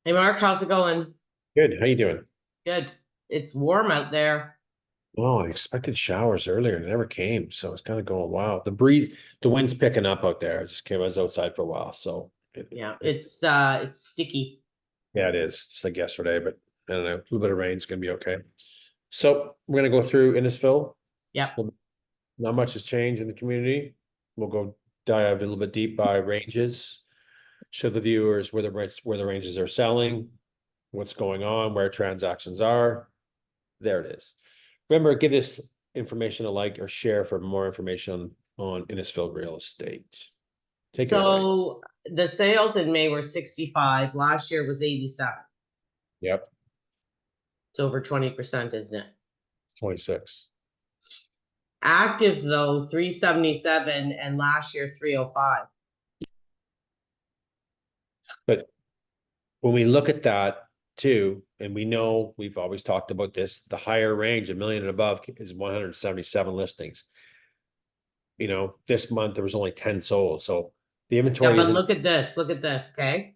Hey Mark, how's it going? Good. How you doing? Good. It's warm out there. Oh, I expected showers earlier and it never came. So it's kind of going, wow. The wind's picking up out there. I was outside for a while. So Yeah, it it's sticky. yeah, it is just like yesterday, but I don't know. A little bit of rain's gonna be okay. So we're gonna go through Innisfil. Yep. Well, not much has changed in the community. We'll go dive a little bit deep by ranges, show the viewers where the ranges are selling, what's going on, where transactions are. There it is. Remember, give this information a like or share for more information on Innisfil Real Estate. Take it away. So the sales in May were 65. Last year was 87. Yep, It's over 20%, isn't it? it's 26. Actives though, 377 and last year 305. But when we look at that too, and we know we've always talked about this, the higher range, a million and above, is 177 listings. This month there was only 10 sold. So the Yeah, inventory but isn't, look at this. Look at this, okay?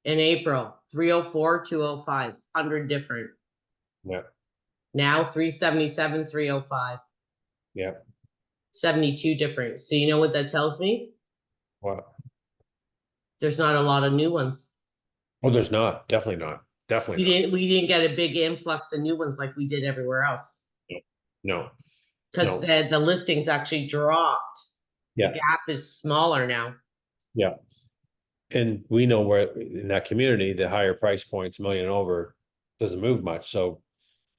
In April, 304, 205, 100 different. yeah, Now 377, 305, yeah. 72 different. So you know what that tells me? Wow. There's not a lot of new ones. Oh, there's not. Definitely not. We Definitely not. didn't we didn't get a big influx of new ones like we did everywhere else No, because no. the listings actually dropped. The Yeah, gap is smaller now. yeah. And we know where in that community, the higher price points, million and over, doesn't move much. So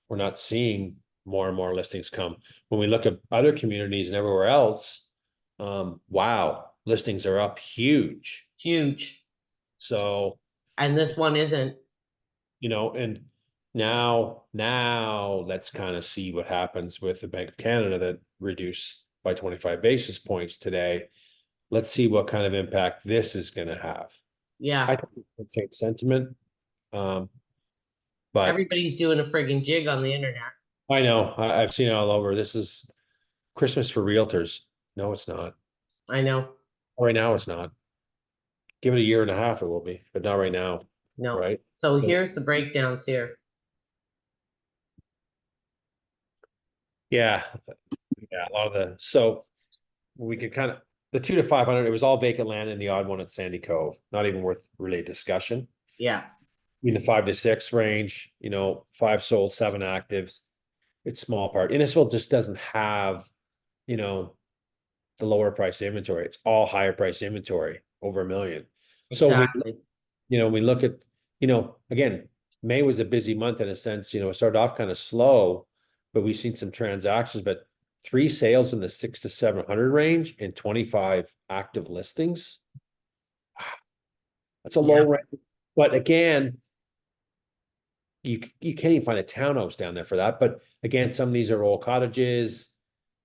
we're not seeing more and more listings come. When we look at other communities and everywhere else, wow, listings are up huge. Huge. So, And this one isn't. and now let's kind of see what happens with the Bank of Canada that reduced by 25 basis points today. Let's see what kind of impact this is going to have. I Yeah. think it's a sentiment. Um, but Everybody's doing a friggin' jig on the internet. I know I've seen it all over. This is Christmas for realtors. No, it's not. I know. Right now, it's not. Give it a year and a half, it will be, but not right now. No. Right. So So, here's the breakdowns here. yeah. Yeah. A lot of so we could kind of, the 2 to 500, it was all vacant land in the odd one at Sandy Cove. Not even worth really discussion. Yeah. In the 5 to 6 range, five sold, seven actives. It's small part. Innisfil just doesn't have, you know, the lower price inventory. It's all higher price inventory over a million. So Exactly. we look at, again, May was a busy month in a sense, it started off kind of slow, but we've seen some transactions, but three sales in the 6 to 700 range and 25 active listings. That's a Yeah. low range. But again, you can't even find a townhouse down there for that. But again, some of these are old cottages,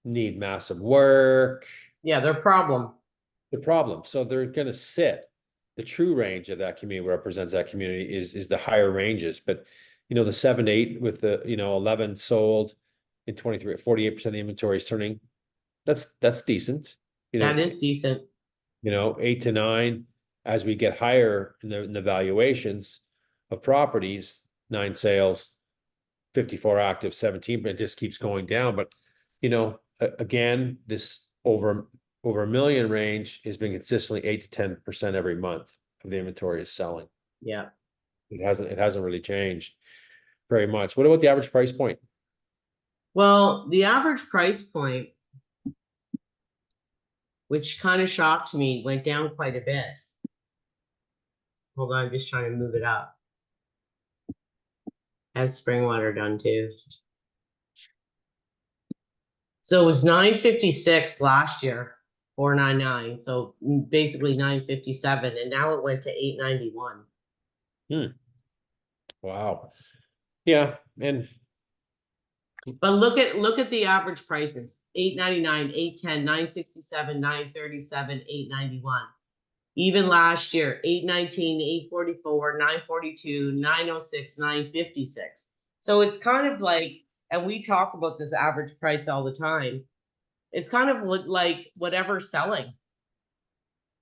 need massive work. Yeah, their problem. The problem. So they're going to sit. The true range of that community represents that community is the higher ranges. But the 7 to 8 with the 11 sold in 23, 48% of the inventory is turning. That's decent. You That know, is decent. 8 to 9 as we get higher in the valuations of properties, 9 sales, 54 active, 17, but it just keeps going down. But again, this over a million range has been consistently 8 to 10% every month of the inventory is selling. Yeah. It hasn't really changed very much. What about the average price point? Well, the average price point, which kind of shocked me, went down quite a bit. Hold on, I'm just trying to move it up. I have Springwater done too. So it was 956 last year, 499. So basically 957, and now it went to 891. Wow. Yeah, and But look at the average prices: 899, 810, 967, 937, 891. Even last year, 819, 844, 942, 906, 956. So it's kind of like, and we talk about this average price all the time. It's kind of like whatever's selling.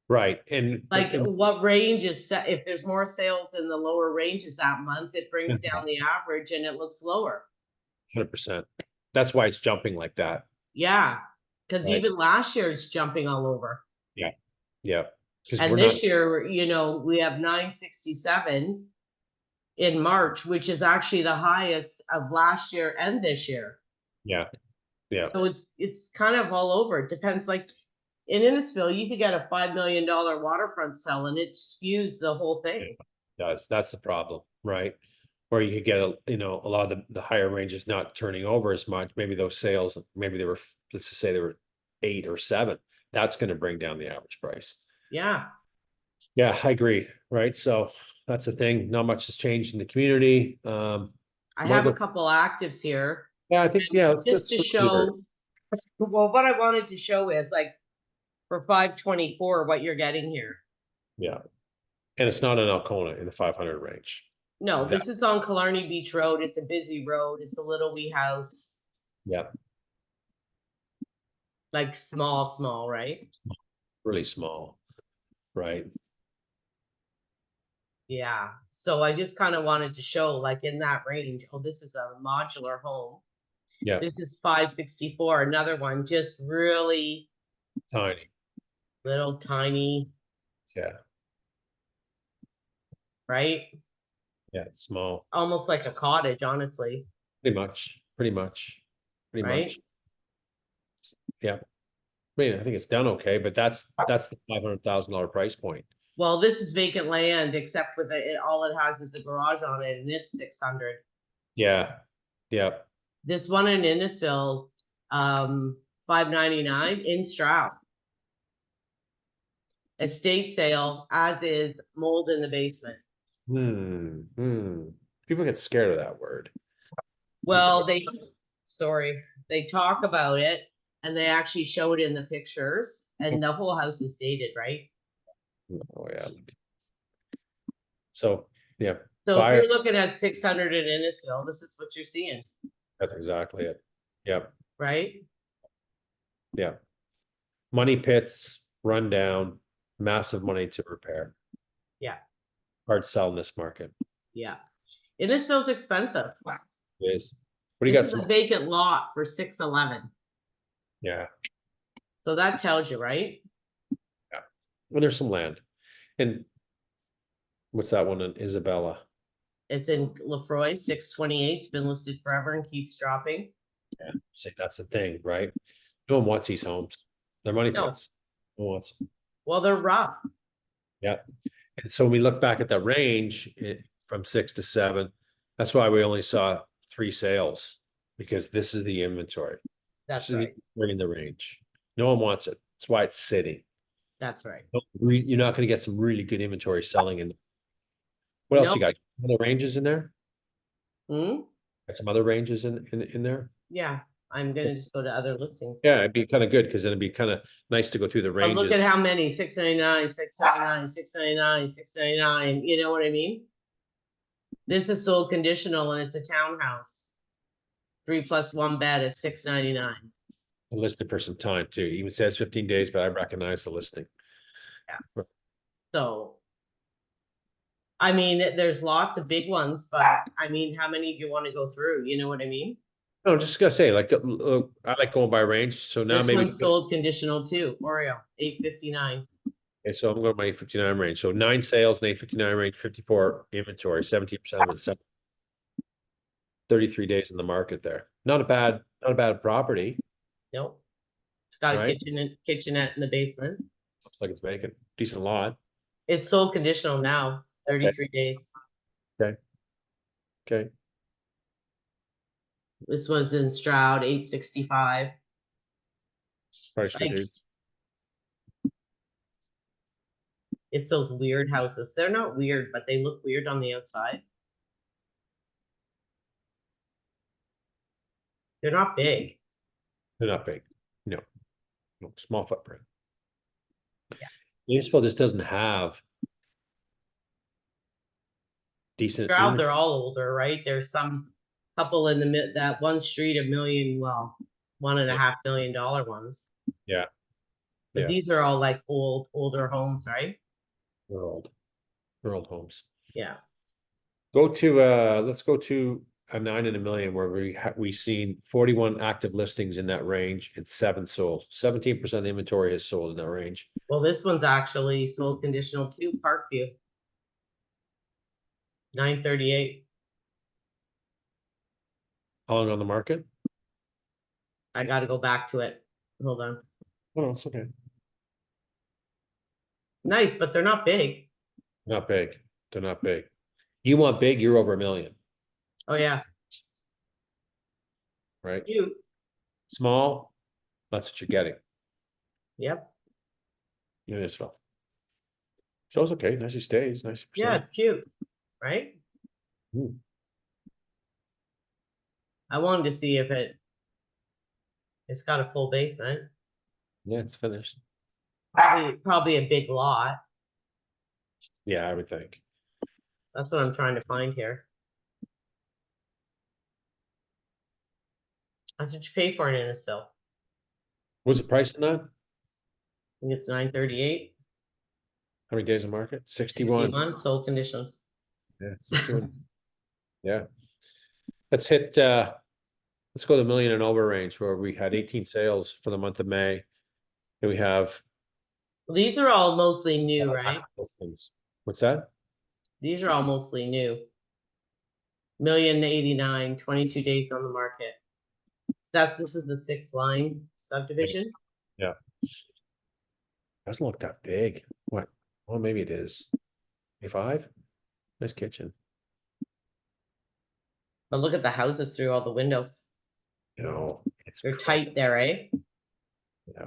Right, and Like what range is set, if there's more sales in the lower ranges that month, it brings down the average and it looks lower. 100%. That's why it's jumping like that. Yeah, because Right. even last year it's jumping all over. Yeah, yeah, because And we're not. this year, we have 967 in March, which is actually the highest of last year and this year. Yeah, yeah, So it's kind of all over. It depends. Like in Innisfil, you could get a $5 million waterfront sell and it skews the whole thing. does. That's the problem, right? Or you could get a lot of the higher ranges not turning over as much. Maybe those sales, maybe they were, let's just say they were 8 or 7. That's going to bring down the average price. Yeah. Yeah, I agree. Right. So that's the thing. Not much has changed in the community. I Want have to a go? couple actives here. Yeah, I think, yeah, Just let's to do her. show, well, what I wanted to show is like for 524, what you're getting here. Yeah. And it's not in Alcona in the 500 range. No, That, this is on Killarney Beach Road. It's a busy road. It's a little wee house, yeah, like small, right? really small. Right. Yeah. So I just kind of wanted to show like in that range. Oh, this is a modular home. Yeah. This is 564. Another one, just really Tiny. little tiny, Yeah. right? Yeah. It's small. Almost like a cottage, honestly, Pretty much. Pretty much. Pretty right? much. Yeah. I mean, I think it's done okay, but that's the $500,000 price point. Well, this is vacant land, except with it, all it has is a garage on it, and it's 600. Yeah. Yeah. This one in Innisfil, 599 in Stroud. Estate sale, as is, mold in the basement. People get scared of that word. Well, they talk about it and they actually show it in the pictures, and the whole house is dated, right? Oh yeah. So yeah, So if buyer. you're looking at 600 in Innisfil, this is what you're seeing, That's exactly it. Yep. right? Yeah. Money pits, run down, massive money to repair. Yeah. Hard to sell in this market. Yeah. Innisfil's expensive. It is. What do you This got? is a vacant lot for 611. Yeah. So that tells you, right? Yeah. Well, there's some land. And what's that one in Isabella? It's in Lefroy, 628. It's been listed forever and keeps dropping. Yeah. See, that's the thing, right? No one wants these homes. They're money No. pits. No one wants them. Well, they're rough. Yeah. And so we look back at the range from 6 to 7. That's why we only saw 3 sales, because this is the inventory. That's This is right. we're in the range. No one wants it. That's why it's sitting. That's right. You're not going to get some really good inventory selling in. What else you got? Other ranges in there? Hmm? Got some other ranges in there? Yeah. I'm gonna just go to other listings. Yeah, it'd be kind of good because then it'd be kind of nice to go through the But look ranges. at how many, 699, 699, 699, 699, you know what I mean? This is sold conditional and it's a townhouse. 3+1 bed at 699. Listed for some time too. Even says 15 days, but I recognize the listing. Yeah. So, I mean, there's lots of big ones, but I mean, how many do you want to go through? You know what I mean? No, I'm just gonna say, like, I like going by range. So now This maybe one's sold conditional too. Oreo, 859. okay, so I'm going by 859 range. So 9 sales and 859 range, 54 inventory, 17% of it, 33 days in the market there. Not a bad property. Nope. It's got a Right. kitchenette in the basement. Looks like it's vacant. Decent lot. It's sold conditional now, 33 days. Okay. This was in Stroud, 865. Price Like, reduced. it's those weird houses. They're not weird, but they look weird on the outside. They're not big. They're not big. No. Small footprint. Yeah. Innisfil just doesn't have decent. Stroud, they're all older, right? There's some couple in the that one street, $1.5 million ones. Yeah. But Yeah. these are all like older homes, right? They're old. They're old homes. Yeah. Go to, let's go to a 9 in a million where we seen 41 active listings in that range and 7 sold. 17% of the inventory has sold in that range. Well, this one's actually sold conditional too, Parkview. 938. How long on the market? I got to go back to it. Hold on. Oh, no, it's okay. Nice, but they're not big. Not big. They're not big. You want big, you're over a million, Oh yeah, right? cute. Small, that's what you're getting. Yep. Innisfil. Shows okay, nicely stays, nice Yeah, percent. it's cute, right? I wanted to see if it's got a full basement. Yeah, it's finished. Probably a big lot. Yeah, I would think. That's what I'm trying to find here. That's what you pay for an Innisfil. I What's the price on that? think it's 938. How many days in market? 61. 61 sold condition. Yeah, 61. Yeah. Let's hit let's go to the million and over range where we had 18 sales for the month of May. And we have These are all mostly new, right? listings. What's that? These are all mostly new. 1,089,000, 22 days on the market. This is the 6-line subdivision. Yeah. Doesn't look that big. What? Well, maybe it is. 25? Nice kitchen. But look at the houses through all the windows. You know, it's They're tight there, eh? Yeah.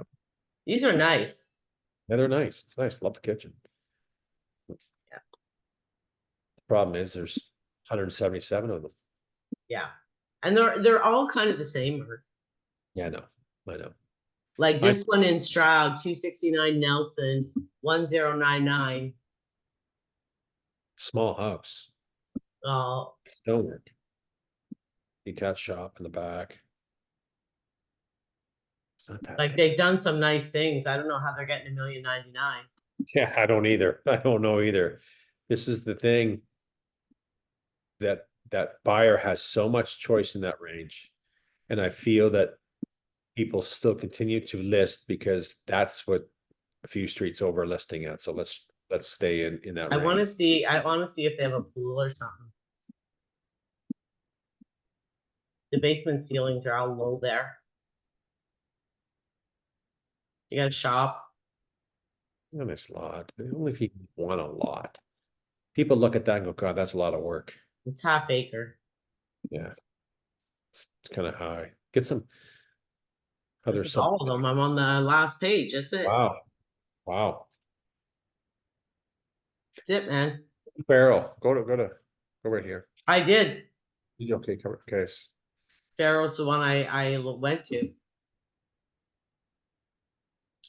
These are nice. Yeah, they're nice. It's nice. Love the kitchen. Yeah. The problem is there's 177 of them. Yeah. And they're all kind of the same. Yeah, I know. I know. Like this one in Stroud, 269 Nelson, 1099. Small house. Oh, Stonework. Detached shop in the back. It's not that like big. they've done some nice things. I don't know how they're getting 1,099,000. Yeah, I don't either. I don't know either. This is the thing that buyer has so much choice in that range. And I feel that people still continue to list because that's what a few streets over listing at. So let's stay in that I range. want to see if they have a pool or something. The basement ceilings are all low there. You got a shop. A nice lot. Only if you want a lot. People look at that and go, God, that's a lot of work. It's half acre. Yeah. It's kind of high. Get some This other is all of them. I'm on the last page. That's it. Wow. Wow. That's it, man. Farrell. Go right here. I did. Okay, cover case. Farrell's the one I went to.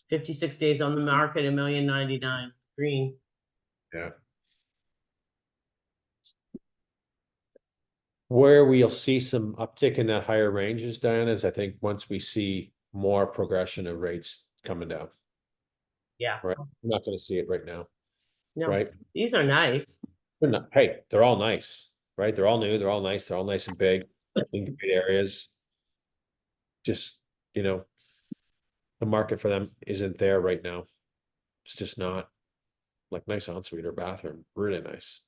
56 days on the market, 1,099,000 green. Yeah. Where we'll see some uptick in that higher ranges, Diane, is I think once we see more progression of rates coming down. Yeah. Right. We're not going to see it right now. No, right. These are nice. They're not, hey, they're all nice, right? They're all new, they're all nice, they're all nice and big in great areas. Just, the market for them isn't there right now. It's just not. Like nice ensuite or bathroom, really nice.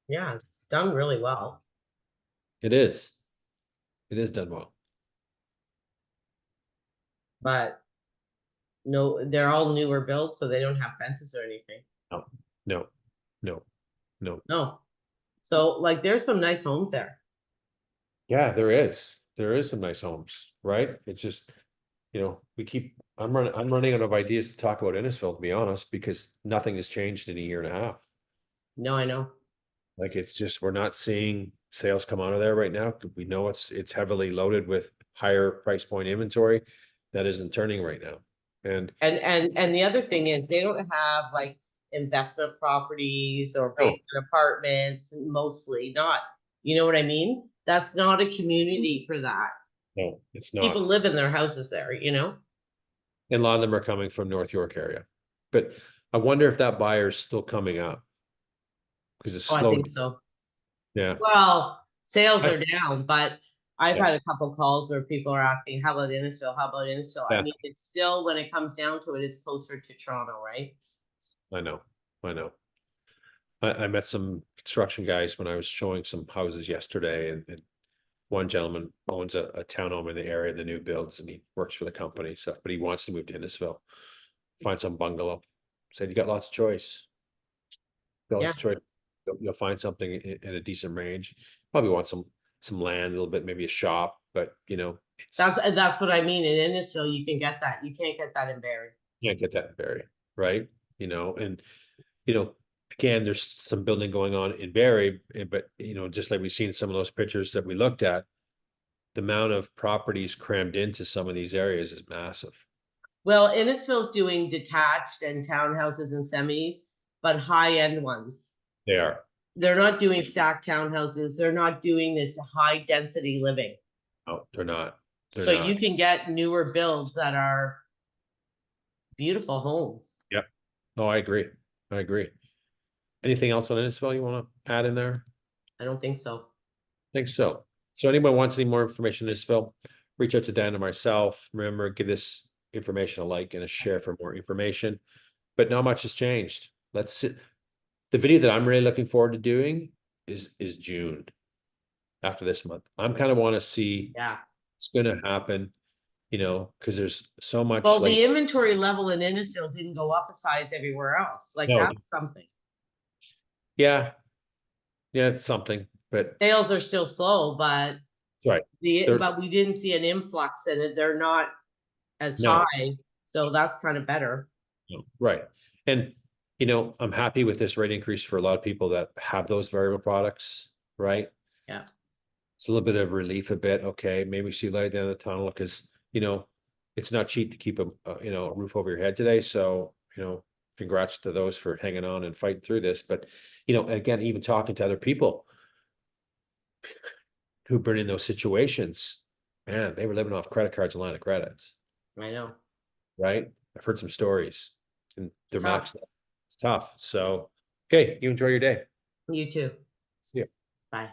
Yeah, it's done really well. It is. It is done well. But no, they're all newer built, so they don't have fences or anything. No. So like there's some nice homes there. Yeah, there is. There is some nice homes, right? It's just, I'm running out of ideas to talk about Innisfil, to be honest, because nothing has changed in a year and a half. No, I know. Like it's just, we're not seeing sales come out of there right now. We know it's heavily loaded with higher price point inventory that isn't turning right now. And the other thing is they don't have like investment properties or basement apartments, mostly not, you know what I mean? That's not a community for that. no, it's not. People live in their houses there, And a lot of them are coming from North York area. But I wonder if that buyer's still coming up. Because it's Oh, I slow. think so. Yeah, Well, sales I- are down, but I've Yeah. had a couple calls where people are asking, how about Innisfil? How about Innisfil? I Yeah. mean, it's still, when it comes down to it, it's closer to Toronto, right? I know. I met some construction guys when I was showing some houses yesterday, and one gentleman owns a townhome in the area, the new builds, and he works for the company stuff, but he wants to move to Innisfil, find some bungalow. Said you got lots of choice. Got lots Yeah. of choice. You'll find something in a decent range. Probably want some land, a little bit, maybe a shop, but That's what I mean. In Innisfil, you can get that. You can't get that in Barrie. you can't get that in Barrie, right? And again, there's some building going on in Barrie, but just like we've seen some of those pictures that we looked at, the amount of properties crammed into some of these areas is massive. Well, Innisfil's doing detached and townhouses and semis, but high-end ones. They are. They're not doing stacked townhouses. They're not doing this high density living. No, they're not. They're So not. you can get newer builds that are beautiful homes. Yep. No, I agree. Anything else on Innisfil you want to add in there? I don't think so. Think so. So anyone wants any more information on Innisfil, reach out to Dan or myself. Remember, give this information a like and a share for more information. But not much has changed. Let's sit. The video that I'm really looking forward to doing is June, after this month. I'm kind of want to see Yeah. what's going to happen, because there's so much Well, like the inventory level in Innisfil didn't go up a size everywhere else. Like no, that's something. yeah, it's something, but Sales are still slow, but it's right. They're, but we didn't see an influx in it. They're not as no, high, so that's kind of better. no, right. And I'm happy with this rate increase for a lot of people that have those variable products, right? Yeah. It's a little bit of relief, a bit. Okay, maybe we see light at the end of the tunnel because it's not cheap to keep a roof over your head today. So congrats to those for hanging on and fighting through this. But again, even talking to other people who've been in those situations, man, they were living off credit cards and line of credits. I know. Right? I've heard some stories, and they're Tough. maxed out. It's tough. So, okay, you enjoy your day. You too. See you. Bye.